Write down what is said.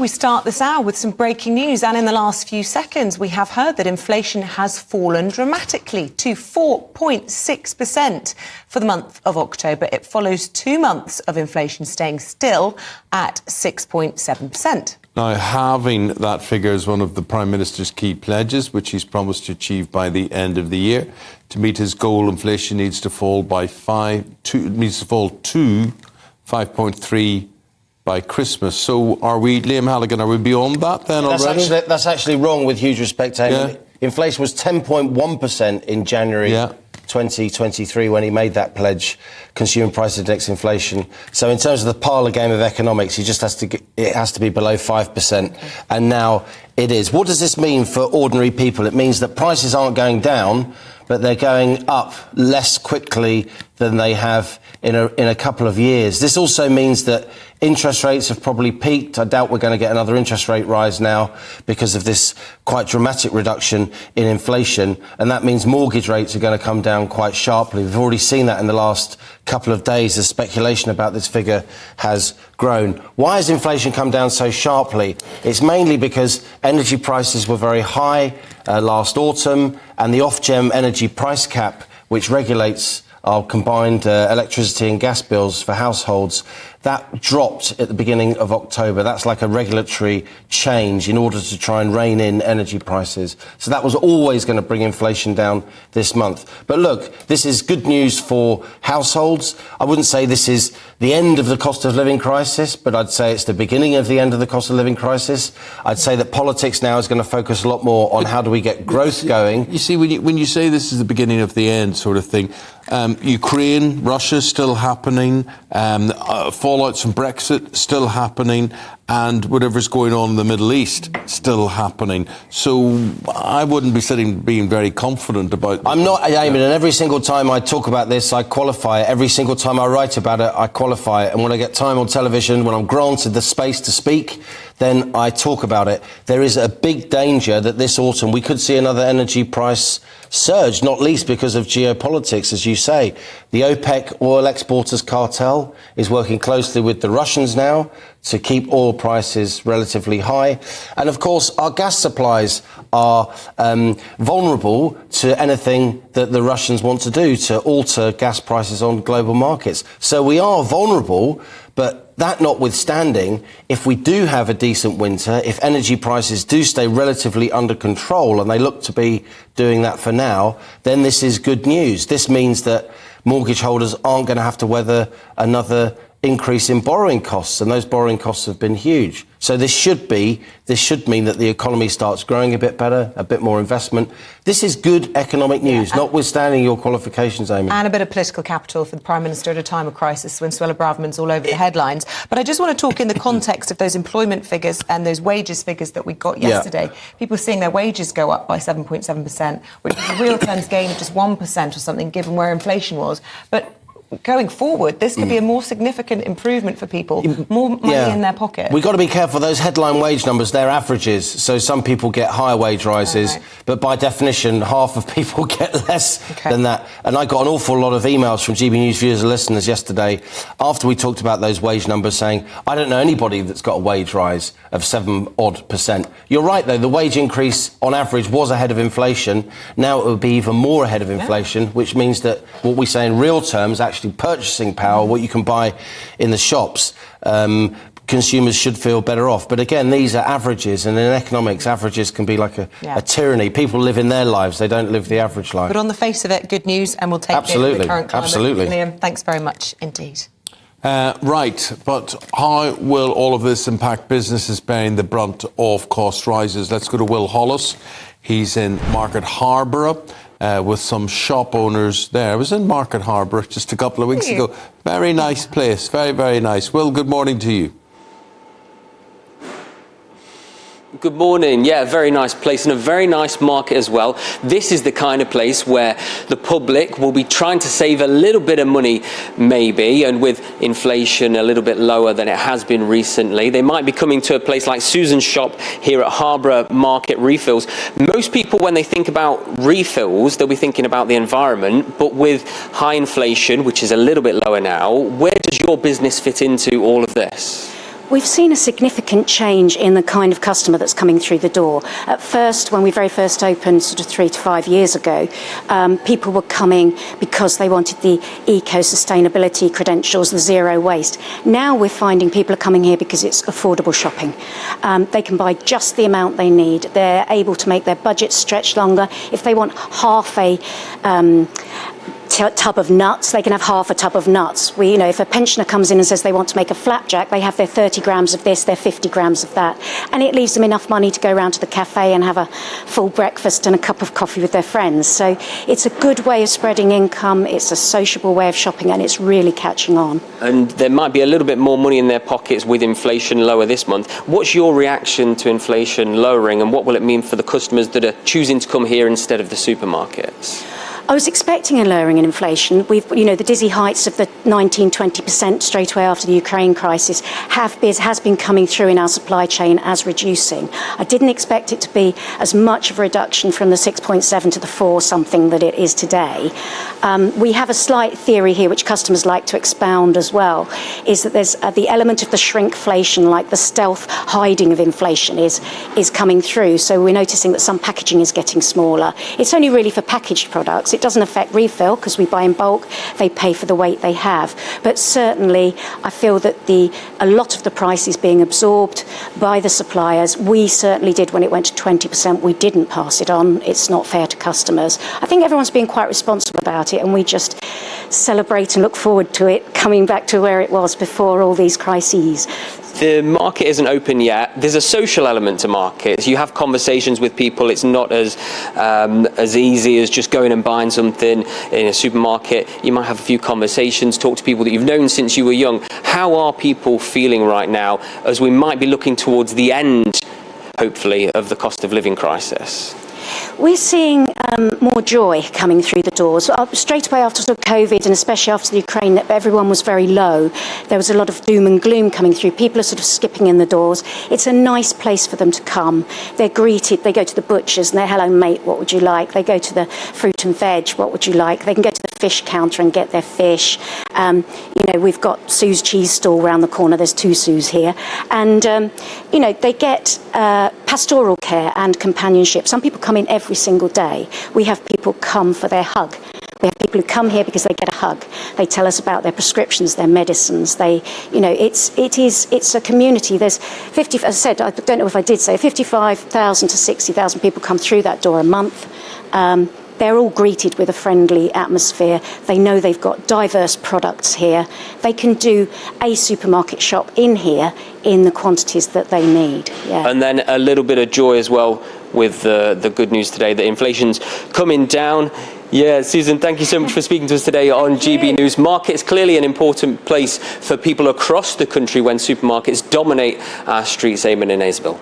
we start this hour with some breaking news, and in the last few seconds we have heard that inflation has fallen dramatically to 4.6% for the month of October. It follows 2 months of inflation staying still at 6.7%. Now, halving that figure is one of the Prime Minister's key pledges, which he's promised to achieve by the end of the year. To meet his goal, inflation needs to fall to 5.3 by Christmas. So are we, Liam Halligan, are we beyond that then already? That's actually wrong, with huge respect, Amy. Yeah. Inflation was 10.1% in January 2023 when he made that pledge, consumer price index inflation. So in terms of the parlour game of economics, it has to be below 5%, and now it is. What does this mean for ordinary people? It means that prices aren't going down, but they're going up less quickly than they have in a couple of years. This also means that interest rates have probably peaked. I doubt we're going to get another interest rate rise now because of this quite dramatic reduction in inflation, and that means mortgage rates are going to come down quite sharply. We've already seen that in the last couple of days. The speculation about this figure has grown. Why has inflation come down so sharply? It's mainly because energy prices were very high last autumn, and the Ofgem energy price cap, which regulates our combined electricity and gas bills for households, that dropped at the beginning of October. That's like a regulatory change in order to try and rein in energy prices. So that was always going to bring inflation down this month. But look, this is good news for households. I wouldn't say this is the end of the cost of living crisis, but I'd say it's the beginning of the end of the cost of living crisis. I'd say that politics now is going to focus a lot more on how do we get growth going. You see, when you say this is the beginning of the end sort of thing, Ukraine, Russia still happening, fallouts from Brexit still happening, and whatever's going on in the Middle East still happening. So I wouldn't be being very confident about... I'm not, Eamon, and every single time I talk about this, I qualify it. Every single time I write about it, I qualify it. And when I get time on television, when I'm granted the space to speak, then I talk about it. There is a big danger that this autumn we could see another energy price surge, not least because of geopolitics, as you say. The OPEC oil exporters cartel is working closely with the Russians now to keep oil prices relatively high. And of course, our gas supplies are vulnerable to anything that the Russians want to do to alter gas prices on global markets. So we are vulnerable, but that notwithstanding, if we do have a decent winter, if energy prices do stay relatively under control, and they look to be doing that for now, then this is good news. This means that mortgage holders aren't going to have to weather another increase in borrowing costs, and those borrowing costs have been huge. So this should mean that the economy starts growing a bit better, a bit more investment. This is good economic news, notwithstanding your qualifications, Amy. And a bit of political capital for the Prime Minister at a time of crisis when Suella Braverman's all over the headlines. But I just want to talk in the context of those employment figures and those wages figures that we got yesterday. People seeing their wages go up by 7.7%, which is a real terms gain of just 1% or something, given where inflation was. But going forward, this could be a more significant improvement for people, more money in their pocket. We've got to be careful. Those headline wage numbers, they're averages. So some people get higher wage rises, but by definition, half of people get less than that. And I got an awful lot of emails from GB News viewers and listeners yesterday after we talked about those wage numbers saying, I don't know anybody that's got a wage rise of 7% odd. You're right, though. The wage increase on average was ahead of inflation. Now it would be even more ahead of inflation, which means that what we say in real terms, actually purchasing power, what you can buy in the shops, consumers should feel better off. But again, these are averages, and in economics, averages can be like a tyranny. People live in their lives, they don't live the average life. But on the face of it, good news, and we'll take it in the current climate. Absolutely. Liam, thanks very much indeed. Right, but how will all of this impact businesses bearing the brunt of cost rises? Let's go to Will Hollis. He's in Market Harborough. With some shop owners there. I was in Market Harborough just a couple of weeks ago. Very nice place, very, very nice. Will, good morning to you. Good morning. Yeah, very nice place and a very nice market as well. This is the kind of place where the public will be trying to save a little bit of money, maybe, and with inflation a little bit lower than it has been recently, they might be coming to a place like Susan's shop here at Harborough Market Refills. Most people, when they think about refills, they'll be thinking about the environment, but with high inflation, which is a little bit lower now, where does your business fit into all of this? We've seen a significant change in the kind of customer that's coming through the door. At first, when we very first opened sort of 3 to 5 years ago, people were coming because they wanted the eco-sustainability credentials, the zero waste. Now we're finding people are coming here because it's affordable shopping. They can buy just the amount they need. They're able to make their budget stretch longer. If they want half a tub of nuts, they can have half a tub of nuts. If a pensioner comes in and says they want to make a flapjack, they have their 30 grams of this, their 50 grams of that, and it leaves them enough money to go around to the cafe and have a full breakfast and a cup of coffee with their friends. So it's a good way of spreading income, it's a sociable way of shopping, and it's really catching on. And there might be a little bit more money in their pockets with inflation lower this month. What's your reaction to inflation lowering, and what will it mean for the customers that are choosing to come here instead of the supermarkets? I was expecting a lowering in inflation. The dizzy heights of the 19-20% straight away after the Ukraine crisis has been coming through in our supply chain as reducing. I didn't expect it to be as much of a reduction from the 6.7 to the 4 something that it is today. We have a slight theory here, which customers like to expound as well, is that there's the element of the shrinkflation, like the stealth hiding of inflation is coming through. So we're noticing that some packaging is getting smaller. It's only really for packaged products. It doesn't affect refill because we buy in bulk. They pay for the weight they have. But certainly, I feel that a lot of the price is being absorbed by the suppliers. We certainly did when it went to 20%. We didn't pass it on. It's not fair to customers. I think everyone's being quite responsible about it, and we just celebrate and look forward to it coming back to where it was before all these crises. The market isn't open yet. There's a social element to markets. You have conversations with people. It's not as easy as just going and buying something in a supermarket. You might have a few conversations, talk to people that you've known since you were young. How are people feeling right now as we might be looking towards the end, hopefully, of the cost of living crisis? We're seeing more joy coming through the doors. Straight away after sort of COVID, and especially after the Ukraine, that everyone was very low. There was a lot of doom and gloom coming through. People are sort of skipping in the doors. It's a nice place for them to come. They're greeted. They go to the butchers and they're, hello mate, what would you like? They go to the fruit and veg, what would you like? They can go to the fish counter and get their fish. We've got Sue's cheese stall round the corner. There's 2 Sues here. And, they get pastoral care and companionship. Some people come in every single day. We have people come for their hug. We have people who come here because they get a hug. They tell us about their prescriptions, their medicines. It's a community. There's 50, as I said, I don't know if I did say, 55,000 to 60,000 people come through that door a month. They're all greeted with a friendly atmosphere. They know they've got diverse products here. They can do a supermarket shop in here in the quantities that they need. Yeah. And then a little bit of joy as well with the good news today that inflation's coming down. Yeah, Susan, thank you so much for speaking to us today on GB News. Market's clearly an important place for people across the country when supermarkets dominate our streets. Eamon and Isabel.